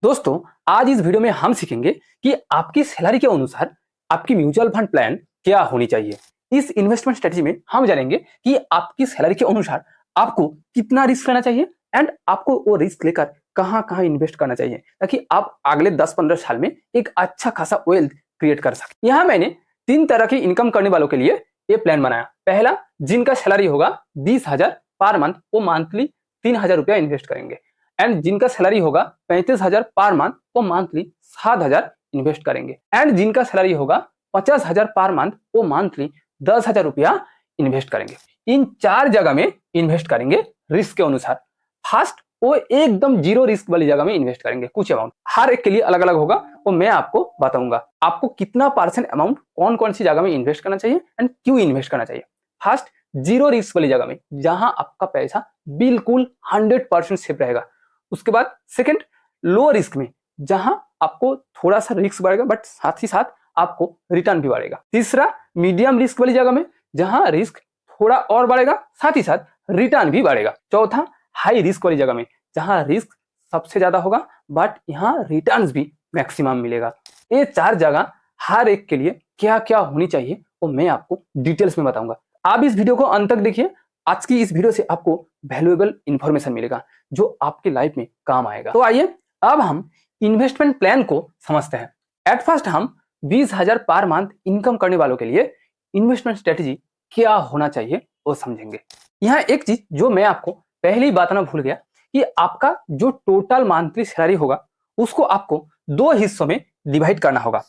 दोस्तों, आज इस वीडियो में हम सीखेंगे कि आपकी सैलरी के अनुसार आपकी म्यूचुअल फंड प्लान क्या होनी चाहिए। इस इन्वेस्टमेंट स्ट्रेटजी में हम जानेंगे कि आपकी सैलरी के अनुसार आपको कितना रिस्क लेना चाहिए एंड आपको वो रिस्क लेकर कहां कहां इन्वेस्ट करना चाहिए ताकि आप अगले 10-15 साल में एक अच्छा खासा वेल्थ क्रिएट कर सके। यहाँ मैंने 3 तरह की इनकम करने वालों के लिए ये प्लान बनाया। पहला, जिनका सैलरी होगा 20,000 पर मंथ, वो मंथली 3,000 रुपया इन्वेस्ट करेंगे। एंड जिनका सैलरी होगा 35,000 पर मंथ, वो मंथली 7,000 इन्वेस्ट करेंगे। एंड जिनका सैलरी होगा 50,000 पर मंथ, वो मंथली 10,000 रुपया इन्वेस्ट करेंगे। इन 4 जगह में इन्वेस्ट करेंगे रिस्क के अनुसार। फर्स्ट, वो एकदम जीरो रिस्क वाली जगह में इन्वेस्ट करेंगे। कुछ अमाउंट हर एक के लिए अलग अलग होगा, वो मैं आपको बताऊंगा। आपको कितना परसेंट अमाउंट कौन कौन सी जगह में इन्वेस्ट करना चाहिए एंड क्यों इन्वेस्ट करना चाहिए। फर्स्ट, जीरो रिस्क वाली जगह में, जहां आपका पैसा बिल्कुल 100% सेफ रहेगा। उसके बाद सेकंड, लो रिस्क में, जहां आपको थोड़ा सा रिस्क बढ़ेगा बट साथ ही साथ आपको रिटर्न भी बढ़ेगा। तीसरा, मीडियम रिस्क वाली जगह में, जहां रिस्क थोड़ा और बढ़ेगा साथ ही साथ रिटर्न भी बढ़ेगा। चौथा, हाई रिस्क वाली जगह में, जहां रिस्क सबसे ज्यादा होगा बट यहाँ रिटर्न भी मैक्सिमम मिलेगा। ये 4 जगह हर एक के लिए क्या क्या होनी चाहिए वो मैं आपको डिटेल्स में बताऊंगा। आप इस वीडियो को अंत तक देखिए। आज की इस वीडियो से आपको वैल्यूएबल इंफॉर्मेशन मिलेगा जो आपकी लाइफ में काम आएगा। तो आइए अब हम इन्वेस्टमेंट प्लान को समझते हैं। एट फर्स्ट, हम 20,000 पर मंथ इनकम करने वालों के लिए इन्वेस्टमेंट स्ट्रेटजी क्या होना चाहिए वो समझेंगे। यहाँ एक चीज जो मैं आपको पहले ही बताना भूल गया कि आपका जो टोटल मंथली सैलरी होगा उसको आपको 2 हिस्सों में डिवाइड करना होगा,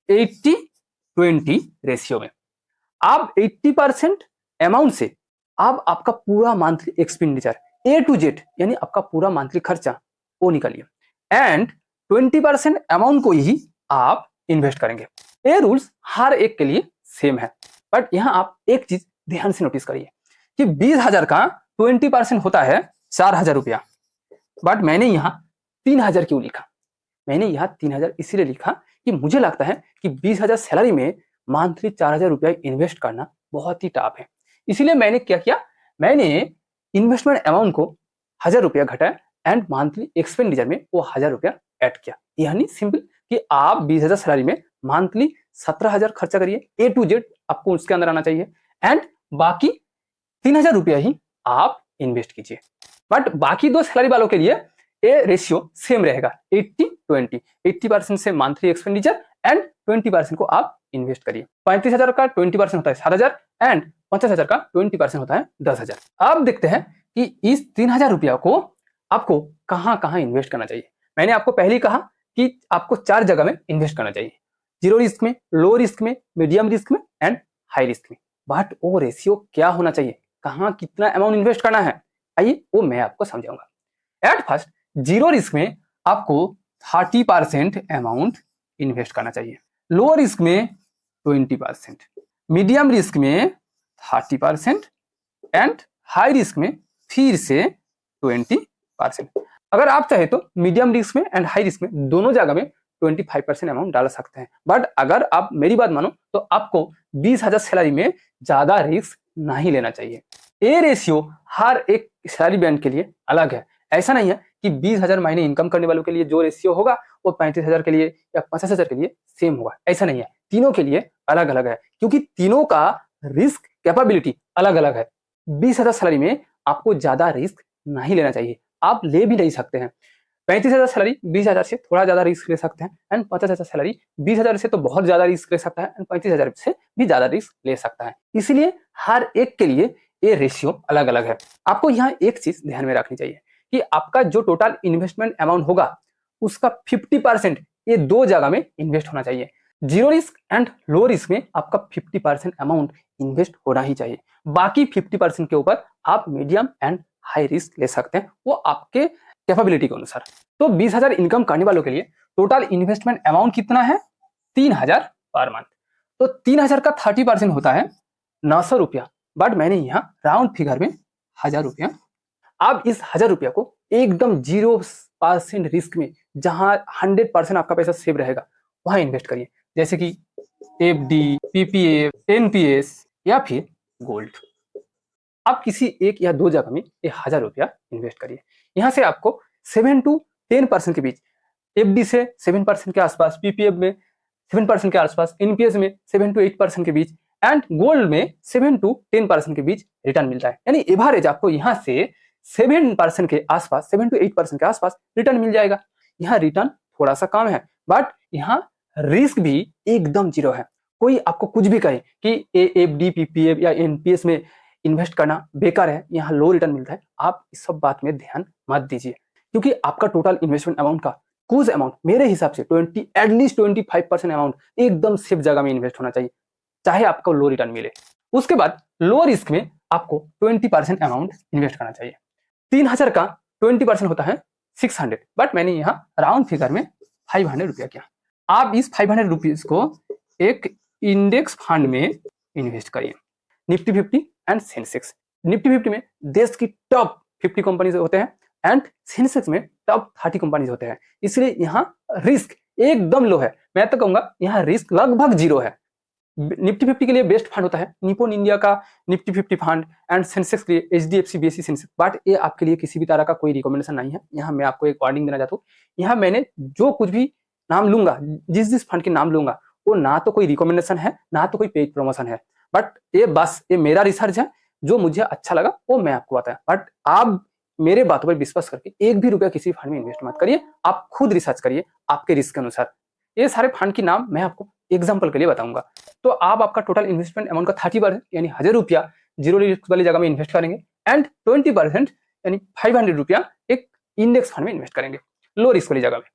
80-20 रेशियो में। आप 80% अमाउंट से आप आपका पूरा monthly expenditure A to Z यानी आपका पूरा मंथली खर्चा वो निकालिए एंड 20% अमाउंट को ही आप इन्वेस्ट करेंगे। ये रूल्स हर एक के लिए सेम है, बट यहाँ आप एक चीज ध्यान से नोटिस करिए कि 20,000 का 20% होता है 4,000 रुपया। बट मैंने यहाँ 3,000 क्यों लिखा? मैंने यहाँ 3,000 इसीलिए लिखा कि मुझे लगता है कि 20,000 सैलरी में मंथली 4,000 रुपया इन्वेस्ट करना बहुत ही टफ है। इसीलिए मैंने क्या किया, मैंने इन्वेस्टमेंट अमाउंट को 1,000 रुपया घटाया एंड मंथली एक्सपेंडिचर में वो 1,000 रुपया ऐड किया। यानी सिंपल कि आप 20,000 सैलरी में मंथली 17,000 खर्चा करिए। A to Z आपको उसके अंदर आना चाहिए एंड बाकी 3,000 रुपया ही आप इन्वेस्ट कीजिए। बट बाकी 2 सैलरी वालों के लिए ये रेशियो सेम रहेगा, 80-20। 80% से मंथली एक्सपेंडिचर एंड 20% को आप इन्वेस्ट करिए। 35,000 का 20% होता है 7,000 एंड 50,000 का 20% होता है 10,000। अब देखते हैं कि इस 3,000 रुपया को आपको कहां कहां इन्वेस्ट करना चाहिए। मैंने आपको पहले ही कहा कि आपको 4 जगह में इन्वेस्ट करना चाहिए, जीरो रिस्क में, लो रिस्क में, मीडियम रिस्क में एंड हाई रिस्क में। बट वो रेशियो क्या होना चाहिए, कहां कितना अमाउंट इन्वेस्ट करना है, आइए वो मैं आपको समझाऊंगा। एट फर्स्ट, जीरो रिस्क में आपको 30% अमाउंट इन्वेस्ट करना चाहिए, लो रिस्क में 20%, मीडियम रिस्क में 30% एंड हाई रिस्क में फिर से 20%। अगर आप चाहे तो मीडियम रिस्क में एंड हाई रिस्क में दोनों जगह में 25% अमाउंट डाल सकते हैं। बट अगर आप मेरी बात मानो तो आपको 20,000 सैलरी में ज्यादा रिस्क नहीं लेना चाहिए। ये रेशियो हर एक सैलरी बैंड के लिए अलग है। ऐसा नहीं है कि 20,000 महीने इनकम करने वालों के लिए जो रेशियो होगा वो 35,000 के लिए या 50,000 के लिए सेम होगा, ऐसा नहीं है। तीनों के लिए अलग अलग है क्योंकि तीनों का रिस्क कैपेबिलिटी अलग अलग है। 20,000 सैलरी में आपको ज्यादा रिस्क नहीं लेना चाहिए, आप ले भी नहीं सकते हैं। 35,000 सैलरी 20,000 से थोड़ा ज्यादा रिस्क ले सकते हैं एंड 50,000 सैलरी 20,000 से तो बहुत ज्यादा रिस्क ले सकता है एंड 35,000 से भी ज्यादा रिस्क ले सकता है। इसलिए हर एक के लिए ये रेशियो अलग अलग है। आपको यहाँ एक चीज ध्यान में रखनी चाहिए कि आपका जो टोटल इन्वेस्टमेंट अमाउंट होगा उसका 50% ये 2 जगह में इन्वेस्ट होना चाहिए। Zero risk and low risk में आपका 50% अमाउंट इन्वेस्ट होना ही चाहिए। बाकी 50% के ऊपर आप मीडियम एंड हाई रिस्क ले सकते हैं, वो आपके कैपेबिलिटी के अनुसार। तो 20,000 इनकम करने वालों के लिए टोटल इन्वेस्टमेंट अमाउंट कितना है, 3,000 पर मंथ। तो 3,000 का 30% होता है 900 रुपया, बट मैंने यहाँ राउंड फिगर में 1,000 रुपया। आप इस 1,000 रुपया को एकदम 0% रिस्क में, जहां 100% आपका पैसा सेव रहेगा, वहां इन्वेस्ट करिए, जैसे कि FD, PPF, NPS या फिर गोल्ड। आप किसी एक या 2 जगह में 1,000 रुपया इन्वेस्ट करिए। यहाँ से आपको 7 to 10% के बीच एफडी से 7% के आसपास, पीपीएफ में 7% के आसपास, एनपीएस में 7 to 8% के बीच एंड गोल्ड में 7 to 10% के बीच रिटर्न मिलता है। यानी एवरेज आपको यहाँ से 7% के आसपास, 7 to 8% के आसपास रिटर्न मिल जाएगा। यहाँ रिटर्न थोड़ा सा कम है बट यहाँ रिस्क भी एकदम जीरो है। कोई आपको कुछ भी कहे कि एफडी, पीपीएफ या एनपीएस में इन्वेस्ट करना बेकार है, यहाँ लो रिटर्न मिलता है, आप इस सब बात में ध्यान मत दीजिए, क्योंकि आपका टोटल इन्वेस्टमेंट अमाउंट का कुछ अमाउंट मेरे हिसाब से एटलीस्ट 25% अमाउंट एकदम सेफ जगह में इन्वेस्ट होना चाहिए, चाहे आपको लो रिटर्न मिले। उसके बाद लो रिस्क में आपको 20% अमाउंट इन्वेस्ट करना चाहिए। 3000 का 20% होता है 600, बट मैंने यहाँ राउंड फिगर में 500 रुपया किया। आप इस 500 रुपीज को एक इंडेक्स फंड में इन्वेस्ट करिए, निफ्टी 50 एंड सेंसेक्स। निफ्टी 50 में देश की टॉप 50 कंपनीज होते हैं एंड सेंसेक्स में टॉप 30 कंपनीज होते हैं, इसलिए यहाँ रिस्क एकदम लो है। मैं तो कहूंगा यहाँ रिस्क लगभग जीरो है। निफ्टी 50 के लिए बेस्ट फंड होता है निप्पॉन इंडिया का निफ्टी 50 फंड एंड सेंसेक्स के लिए एचडीएफसी बीएसई सेंसेक्स, बट ये आपके लिए किसी भी तरह का कोई रिकमेंडेशन नहीं है। यहाँ मैं आपको एक वार्निंग देना चाहता हूँ, यहाँ मैंने जो कुछ भी नाम लूंगा, जिस फंड के नाम लूंगा, वो ना तो कोई रिकमेंडेशन है ना तो कोई पेड प्रमोशन है, बट ये बस ये मेरा रिसर्च है, जो मुझे अच्छा लगा वो मैं आपको बताया। बट आप मेरे बातों पर विश्वास करके एक भी रुपया किसी फंड में इन्वेस्ट मत करिए, आप खुद रिसर्च करिए आपके रिस्क के अनुसार। ये सारे फंड की नाम मैं आपको एग्जाम्पल के लिए बताऊंगा। तो आप आपका टोटल इन्वेस्टमेंट अमाउंट का 30% यानी 1000 रुपया जीरो रिस्क वाली जगह में इन्वेस्ट करेंगे एंड 20% यानी 500 रुपया एक इंडेक्स फंड में इन्वेस्ट करेंगे लो रिस्क वाली जगह में।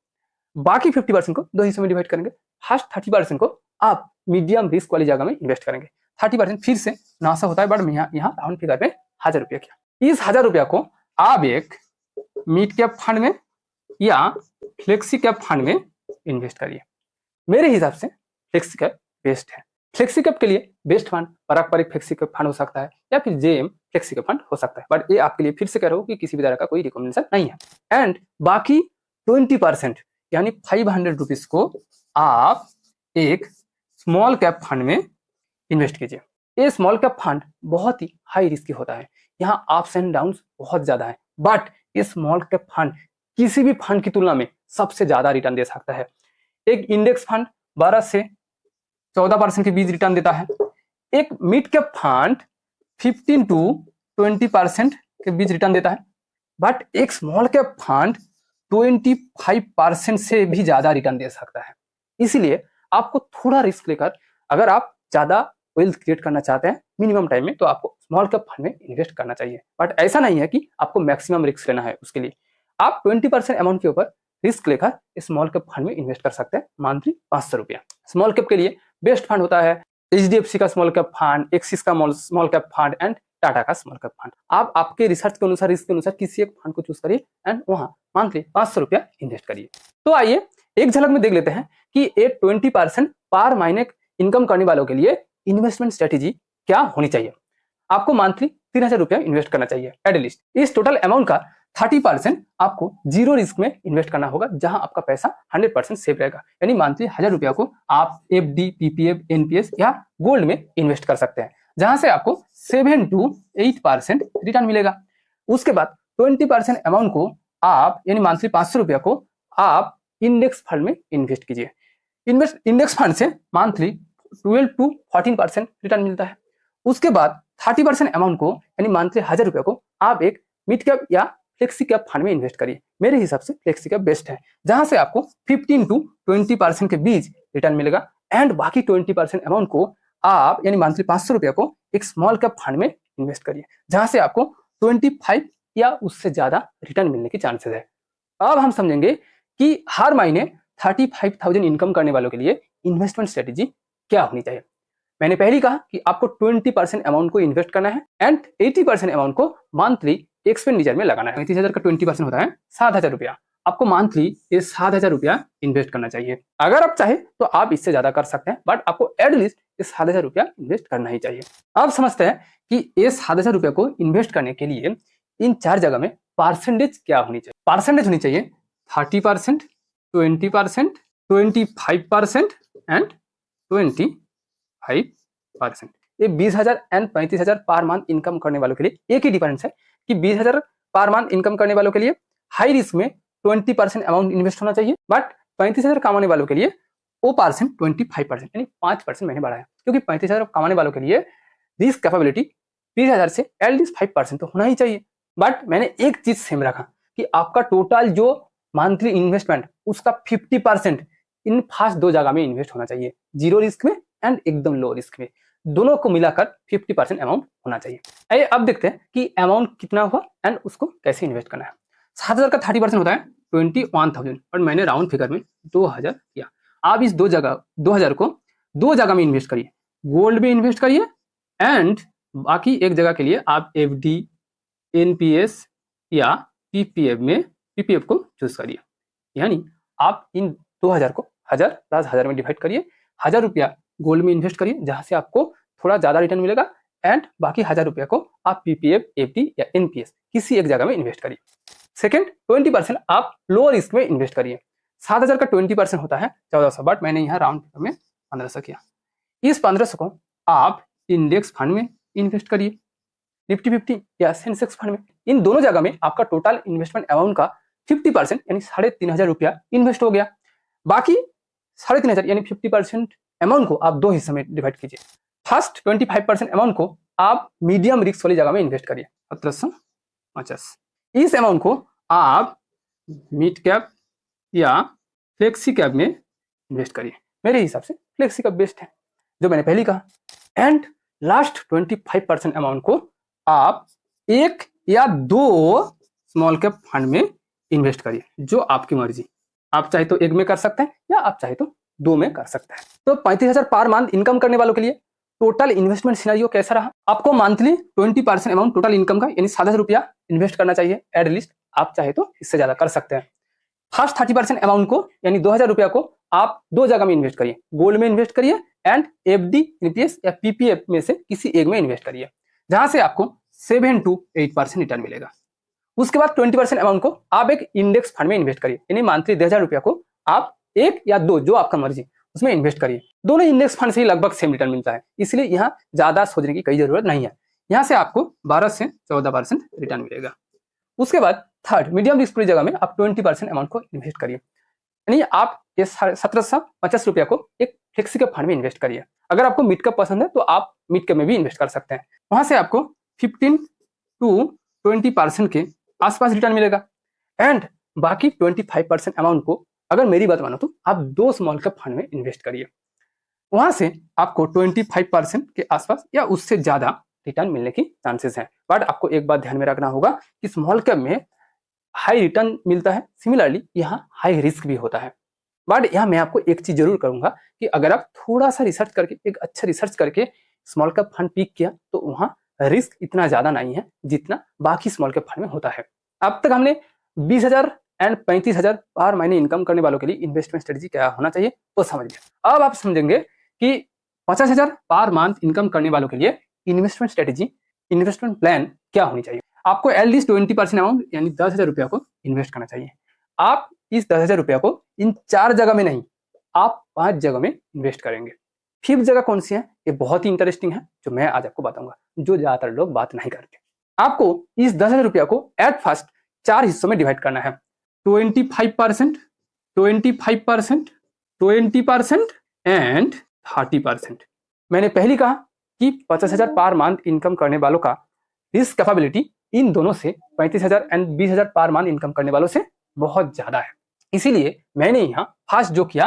बाकी 50% को दो हिस्सों में डिवाइड करेंगे। फर्स्ट 30% को आप मीडियम रिस्क वाली जगह में इन्वेस्ट करेंगे। 30% फिर से नासा होता है, बट मैं यहाँ राउंड फिगर में 1000 रुपया किया। इस 1000 रुपया को आप एक मिड कैप फंड में या फ्लेक्सी कैप फंड में इन्वेस्ट करिए। मेरे हिसाब से फ्लेक्सी कैप बेस्ट है। फ्लेक्सी कैप के लिए बेस्ट फंड पारंपरिक फ्लेक्सी कैप फंड हो सकता है या फिर जेएम फ्लेक्सी कैप फंड हो सकता है, बट ये आपके लिए फिर से कह रहा हूँ कि किसी भी तरह का कोई रिकमेंडेशन नहीं है। एंड बाकी 20% यानी 500 रुपीज को आप एक स्मॉल कैप फंड में इन्वेस्ट कीजिए। ये स्मॉल कैप फंड बहुत ही हाई रिस्की होता है, यहाँ अप्स एंड डाउन्स बहुत ज्यादा है, बट ये स्मॉल कैप फंड किसी भी फंड की तुलना में सबसे ज्यादा रिटर्न दे सकता है। एक इंडेक्स फंड 12 से 14% के बीच रिटर्न देता है, एक मिड कैप फंड 15 to 20% के बीच रिटर्न देता है, बट एक स्मॉल कैप फंड 25% से भी ज्यादा रिटर्न दे सकता है। इसीलिए आपको थोड़ा रिस्क लेकर, अगर आप ज्यादा वेल्थ क्रिएट करना चाहते हैं मिनिमम टाइम में, तो आपको स्मॉल कैप फंड में इन्वेस्ट करना चाहिए। बट ऐसा नहीं है कि आपको मैक्सिमम रिस्क लेना है, उसके लिए आप 20% अमाउंट के ऊपर रिस्क लेकर स्मॉल कैप फंड में इन्वेस्ट कर सकते हैं मंथली 500 रुपया। स्मॉल कैप के लिए बेस्ट फंड होता है एचडीएफसी का स्मॉल कैप फंड, एक्सिस का small cap fund and Tata का स्मॉल कैप फंड। आप आपके रिसर्च के अनुसार, रिस्क के अनुसार किसी एक फंड को चूज करिए एंड वहां मंथली 500 रुपया इन्वेस्ट करिए। तो आइए एक झलक में देख लेते हैं कि ये 20% पर महीने इनकम करने वालों के लिए इन्वेस्टमेंट स्ट्रेटेजी क्या होनी चाहिए। आपको मंथली 3000 रुपया इन्वेस्ट करना चाहिए एटलीस्ट। इस टोटल अमाउंट का 30% आपको जीरो रिस्क में इन्वेस्ट करना होगा, जहां आपका पैसा 100% सेफ रहेगा। यानी मंथली 1000 रुपया को आप एफडी, पीपीएफ, एनपीएस या गोल्ड में इन्वेस्ट कर सकते हैं, जहां से आपको 7 to 8% रिटर्न मिलेगा। उसके बाद 20% अमाउंट को आप यानी मंथली 500 रुपया को आप इंडेक्स फंड में इन्वेस्ट कीजिए। इंडेक्स फंड से मंथली 12 to 14% रिटर्न मिलता है। उसके बाद 30% अमाउंट को यानी मंथली 1000 रुपया को आप एक मिड कैप या फ्लेक्सी कैप फंड में इन्वेस्ट करिए। मेरे हिसाब से फ्लेक्सी कैप बेस्ट है, जहां से आपको 15 to 20% के बीच रिटर्न मिलेगा। एंड बाकी 20% अमाउंट को आप यानी मंथली 500 रुपया को एक स्मॉल कैप फंड में इन्वेस्ट करिए, जहां से आपको 25 या उससे ज्यादा रिटर्न मिलने की चांसेस है। अब हम समझेंगे कि हर महीने 35,000 इनकम करने वालों के लिए इन्वेस्टमेंट स्ट्रेटेजी क्या होनी चाहिए। मैंने पहले कहा कि आपको 20% अमाउंट को इन्वेस्ट करना है एंड 80% अमाउंट को मंथली एक्सपेंडिचर में लगाना है। 35,000 का 20% होता है 7,000 रुपया। आपको मंथली ये 7,000 रुपया इन्वेस्ट करना चाहिए। अगर आप चाहे तो आप इससे ज्यादा कर सकते हैं, बट आपको एटलीस्ट ये 7,000 रुपया इन्वेस्ट करना ही चाहिए। अब समझते हैं कि ये 7,000 रुपया को इन्वेस्ट करने के लिए इन 4 जगह में परसेंटेज क्या होनी चाहिए। परसेंटेज होनी चाहिए 30%, 20%, 25% एंड 25%। ये 20,000 एंड 35,000 पर मंथ इनकम करने वालों के लिए एक ही डिफरेंस है कि 20,000 पर मंथ इनकम करने वालों के लिए हाई रिस्क में 20% अमाउंट इन्वेस्ट होना चाहिए, बट 35,000 कमाने वालों के लिए वो परसेंट 25% यानी 5% मैंने बढ़ाया, क्योंकि 35,000 कमाने वालों के लिए रिस्क कैपेबिलिटी 20,000 से एटलीस्ट 5% तो होना ही चाहिए। बट मैंने एक चीज सेम रखा कि आपका टोटल जो मंथली इन्वेस्टमेंट उसका 50% इन फर्स्ट दो जगह में इन्वेस्ट होना चाहिए, जीरो रिस्क में एंड एकदम लो रिस्क में, दोनों को मिलाकर 50% अमाउंट होना चाहिए। आइए अब देखते हैं कि अमाउंट कितना हुआ एंड उसको कैसे इन्वेस्ट करना है। 7,000 का 30% होता है 21,000, और मैंने राउंड फिगर में 2,000 किया। आप इस 2,000 को दो जगह में इन्वेस्ट करिए, गोल्ड में इन्वेस्ट करिए एंड बाकी एक जगह के लिए आप FD, NPS या PPF को चूज करिए। यानी आप इन 2,000 को 1,000 प्लस 1,000 में डिवाइड करिए, 1,000 रुपया गोल्ड में इन्वेस्ट करिए जहां से आपको थोड़ा ज्यादा रिटर्न मिलेगा, एंड बाकी 1,000 रुपया को आप PPF, FD या NPS किसी एक जगह में इन्वेस्ट करिए। सेकेंड, 20% आप लो रिस्क में इन्वेस्ट करिए। 7,000 का 20% होता है 1,400, बट मैंने यहाँ राउंड में 1,500 किया। इस 1,500 को आप इंडेक्स फंड में इन्वेस्ट करिए, निफ्टी 50 या सेंसेक्स फंड में। इन दोनों जगह में आपका टोटल इन्वेस्टमेंट अमाउंट का 50% यानी 3,500 रुपया इन्वेस्ट हो गया। बाकी 3,500 यानी 50% अमाउंट को आप दो हिस्से में डिवाइड कीजिए। फर्स्ट 25% अमाउंट को आप मीडियम रिस्क वाली जगह में इन्वेस्ट करिए, 1,750। इस अमाउंट को आप मिड कैप या फ्लेक्सी कैप में इन्वेस्ट करिए। मेरे हिसाब से फ्लेक्सी कैप बेस्ट है, जो मैंने पहले कहा। एंड लास्ट 25% अमाउंट को आप एक या दो स्मॉल कैप फंड में इन्वेस्ट करिए, जो आपकी मर्जी। आप चाहे तो एक में कर सकते हैं या आप चाहे तो दो में कर सकते हैं। तो 35,000 पर मंथ इनकम करने वालों के लिए टोटल इन्वेस्टमेंट सिनेरियो कैसा रहा? आपको मंथली 20% अमाउंट टोटल इनकम का यानी 7,000 रुपया इन्वेस्ट करना चाहिए एटलीस्ट। आप चाहे तो इससे ज्यादा कर सकते हैं। फर्स्ट 30% अमाउंट को यानी 2,000 रुपया को आप दो जगह में इन्वेस्ट करिए, गोल्ड में इन्वेस्ट करिए एंड FD, NPS या PPF में से किसी एक में इन्वेस्ट करिए, जहां से आपको 7 to 8% रिटर्न मिलेगा। उसके बाद 20% अमाउंट को आप एक इंडेक्स फंड में इन्वेस्ट करिए, यानी मंथली 2,000 रुपया को आप एक या दो, जो आपका मर्जी, उसमें इन्वेस्ट करिए। दोनों इंडेक्स फंड से ही लगभग सेम रिटर्न मिलता है, इसलिए यहाँ ज्यादा सोचने की कोई जरूरत नहीं है। यहाँ से आपको 12 से 14% रिटर्न मिलेगा। उसके बाद थर्ड, मीडियम रिस्क वाली जगह में आप 20% अमाउंट को इन्वेस्ट करिए, यानी आप ये 1,750 रुपया को एक फ्लेक्सी कैप फंड में इन्वेस्ट करिए। अगर आपको मिड कैप पसंद है तो आप मिड कैप में भी इन्वेस्ट कर सकते हैं। वहां से आपको 15 to 20% के आसपास रिटर्न मिलेगा। एंड बाकी 25% अमाउंट को, अगर मेरी बात मानो तो आप दो स्मॉल कैप फंड में इन्वेस्ट करिए। वहां से आपको 25% के आसपास या उससे ज्यादा रिटर्न मिलने की चांसेस हैं। बट आपको एक बात ध्यान में रखना होगा कि स्मॉल कैप में हाई रिटर्न मिलता है, सिमिलरली यहाँ हाई रिस्क भी होता है। बट यहाँ मैं आपको एक चीज जरूर करूंगा कि अगर आप थोड़ा सा रिसर्च करके, एक अच्छा रिसर्च करके स्मॉल कैप फंड पिक किया तो वहाँ रिस्क इतना ज्यादा नहीं है जितना बाकी स्मॉल कैप फंड में होता है। अब तक हमने 20,000 एंड 35,000 पर महीने इनकम करने वालों के लिए इन्वेस्टमेंट स्ट्रेटेजी क्या होना चाहिए वो समझ लिया। अब आप समझेंगे कि 50,000 पर मंथ इनकम करने वालों के लिए इन्वेस्टमेंट स्ट्रेटेजी, इन्वेस्टमेंट प्लान क्या होनी चाहिए। आपको एटलीस्ट 20% अमाउंट यानी 10,000 रुपया को इन्वेस्ट करना चाहिए। आप इस 10,000 रुपया को इन 4 जगह में नहीं, आप 5 जगह में इन्वेस्ट करेंगे। 5th जगह कौन सी है, ये बहुत ही इंटरेस्टिंग है, जो मैं आज आपको बताऊंगा, जो ज्यादातर लोग बात नहीं करते। आपको इस 10,000 रुपया को एट फर्स्ट 4 हिस्सों में डिवाइड करना है, 25%, 25%, 20% एंड 30%। मैंने पहले कहा कि 50,000 पर मंथ इनकम करने वालों का रिस्क कैपेबिलिटी इन दोनों से 35,000 एंड 20,000 पर मंथ इनकम करने वालों से बहुत ज्यादा है। इसीलिए मैंने यहाँ फर्स्ट जो किया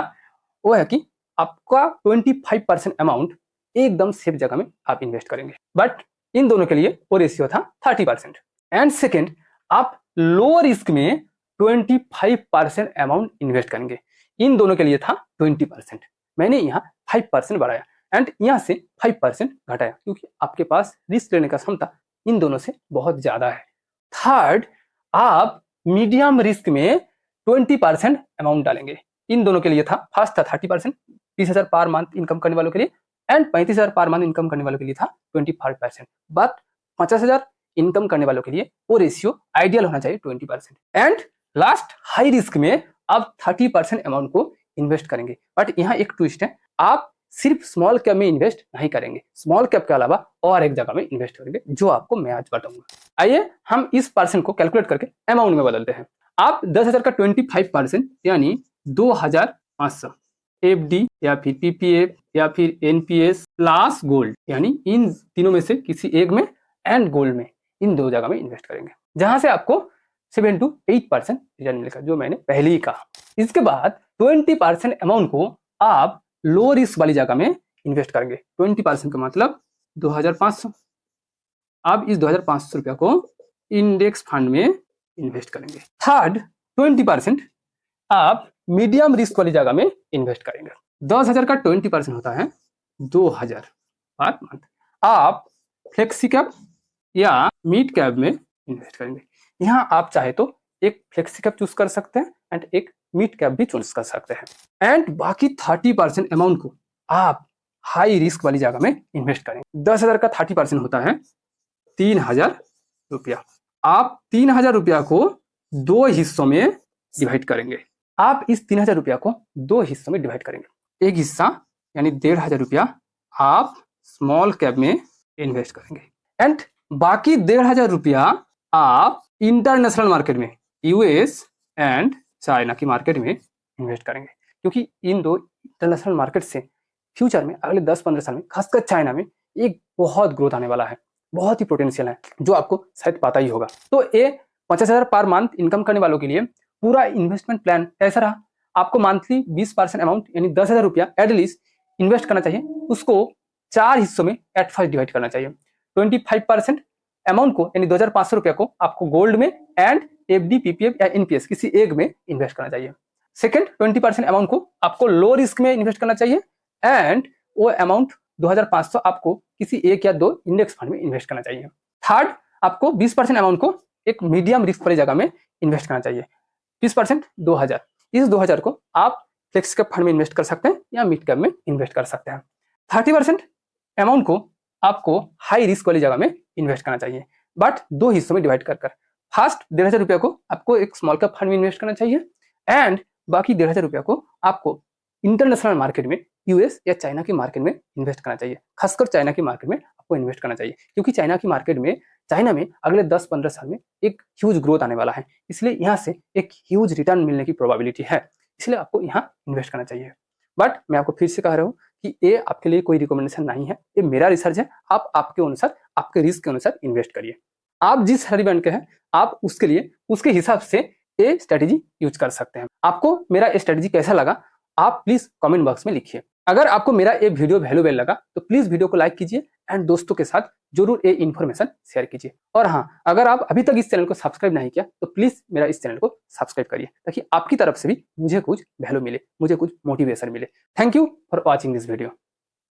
वो है कि आपका 25% अमाउंट एकदम सेफ जगह में आप इन्वेस्ट करेंगे, बट इन दोनों के लिए वो रेशियो था 30%। एंड सेकेंड, आप लो रिस्क में 25% अमाउंट इन्वेस्ट करेंगे, इन दोनों के लिए था 20%। मैंने यहाँ 5% बढ़ाया एंड यहाँ से 5% घटाया, क्योंकि आपके पास रिस्क लेने का क्षमता इन दोनों से बहुत ज्यादा है। थर्ड, आप मीडियम रिस्क में 20% अमाउंट डालेंगे, इन दोनों के लिए था, फर्स्ट था 30%, 20,000 पर मंथ इनकम करने वालों के लिए, एंड 35,000 पर मंथ इनकम करने वालों के लिए था 25%। बट 50,000 इनकम करने वालों के लिए वो रेशियो आइडियल होना चाहिए 20%। एंड लास्ट, हाई रिस्क में आप 30% अमाउंट को इन्वेस्ट करेंगे। बट यहाँ एक ट्विस्ट है, आप सिर्फ स्मॉल कैप में इन्वेस्ट नहीं करेंगे, स्मॉल कैप के अलावा और एक जगह में इन्वेस्ट करेंगे, जो आपको मैं आज बताऊंगा। आइए हम इस परसेंट को कैलकुलेट करके अमाउंट में बदलते हैं। आप 10,000 का 25% यानी 2,500 FD या फिर PPF या फिर NPS प्लस गोल्ड, यानी इन तीनों में से किसी एक में एंड गोल्ड में, इन दो जगह में इन्वेस्ट करेंगे, जहां से आपको 7 to 8% रिटर्न मिलेगा, जो मैंने पहले ही कहा। इसके बाद 20% अमाउंट को आप लो रिस्क वाली जगह में इन्वेस्ट करेंगे। 20% का मतलब 2,500। आप इस 2,500 रुपया को इंडेक्स फंड में इन्वेस्ट करेंगे। थर्ड 20% आप मीडियम रिस्क वाली जगह में इन्वेस्ट करेंगे। 10,000 का 20% होता है 2,000 पर मंथ। आप फ्लेक्सी कैप या मिड कैप में इन्वेस्ट करेंगे। यहाँ आप चाहे तो एक फ्लेक्सी कैप चूज कर सकते हैं एंड एक मिड कैप भी चूज कर सकते हैं। एंड बाकी 30% अमाउंट को आप हाई रिस्क वाली जगह में इन्वेस्ट करेंगे। 10,000 का 30% होता है 3,000 रुपया। आप 3,000 रुपया को दो हिस्सों में डिवाइड करेंगे। आप इस 3,000 रुपया को दो हिस्सों में डिवाइड करेंगे। एक हिस्सा यानी 1,500 रुपया आप स्मॉल कैप में इन्वेस्ट करेंगे एंड बाकी 1,500 रुपया आप इंटरनेशनल मार्केट में, यूएस एंड चाइना की मार्केट में इन्वेस्ट करेंगे, क्योंकि इन दो इंटरनेशनल मार्केट से फ्यूचर में अगले 10-15 साल में खासकर चाइना में एक बहुत ग्रोथ आने वाला है, बहुत ही पोटेंशियल है, जो आपको शायद पता ही होगा। तो ये 50,000 पर मंथ इनकम करने वालों के लिए पूरा इन्वेस्टमेंट प्लान ऐसा रहा। आपको मंथली 20% अमाउंट यानी 10,000 रुपया एटलीस्ट इन्वेस्ट करना चाहिए। उसको 4 हिस्सों में एट फर्स्ट डिवाइड करना चाहिए। 25% अमाउंट को यानी 2,500 रुपया को आपको गोल्ड में एंड FD, PPF या NPS किसी एक में इन्वेस्ट करना चाहिए। सेकंड 20% अमाउंट को आपको लो रिस्क में इन्वेस्ट करना चाहिए एंड वो अमाउंट 2,500 आपको किसी एक या दो इंडेक्स फंड में इन्वेस्ट करना चाहिए। थर्ड आपको 20% अमाउंट को एक मीडियम रिस्क वाली जगह में इन्वेस्ट करना चाहिए। 20% 2,000। इस 2,000 को आप फ्लेक्स कैप फंड में इन्वेस्ट कर सकते हैं या मिड कैप में इन्वेस्ट कर सकते हैं। 30% अमाउंट को आपको हाई रिस्क वाली जगह में इन्वेस्ट करना चाहिए, बट दो हिस्सों में डिवाइड कर फर्स्ट 1,500 रुपया को आपको एक स्मॉल कैप फंड में इन्वेस्ट करना चाहिए एंड बाकी 1,500 रुपया को आपको इंटरनेशनल मार्केट में, यूएस या चाइना की मार्केट में इन्वेस्ट करना चाहिए। खासकर चाइना की मार्केट में आपको इन्वेस्ट करना चाहिए, क्योंकि चाइना की मार्केट में, चाइना में अगले 10-15 साल में एक ह्यूज ग्रोथ आने वाला है, इसलिए यहाँ से एक ह्यूज रिटर्न मिलने की प्रोबेबिलिटी है, इसलिए आपको यहाँ इन्वेस्ट करना चाहिए। बट मैं आपको फिर से कह रहा हूँ कि ये आपके लिए कोई रिकमेंडेशन नहीं है, ये मेरा रिसर्च है। आप आपके अनुसार, आपके रिस्क के अनुसार इन्वेस्ट करिए। आप जिस सैलरी बैंड के हैं आप उसके लिए, उसके हिसाब से ये स्ट्रेटेजी यूज कर सकते हैं। आपको मेरा ये स्ट्रेटेजी कैसा लगा आप प्लीज कमेंट बॉक्स में लिखिए। अगर आपको मेरा ये वीडियो वैल्यूएबल लगा तो प्लीज वीडियो को लाइक कीजिए एंड दोस्तों के साथ जरूर ये इन्फॉर्मेशन शेयर कीजिए। और हाँ, अगर आप अभी तक इस चैनल को सब्सक्राइब नहीं किया तो प्लीज मेरा इस चैनल को सब्सक्राइब करिए, ताकि आपकी तरफ से भी मुझे कुछ वैल्यू मिले, मुझे कुछ मोटिवेशन मिले। Thank you for watching this video.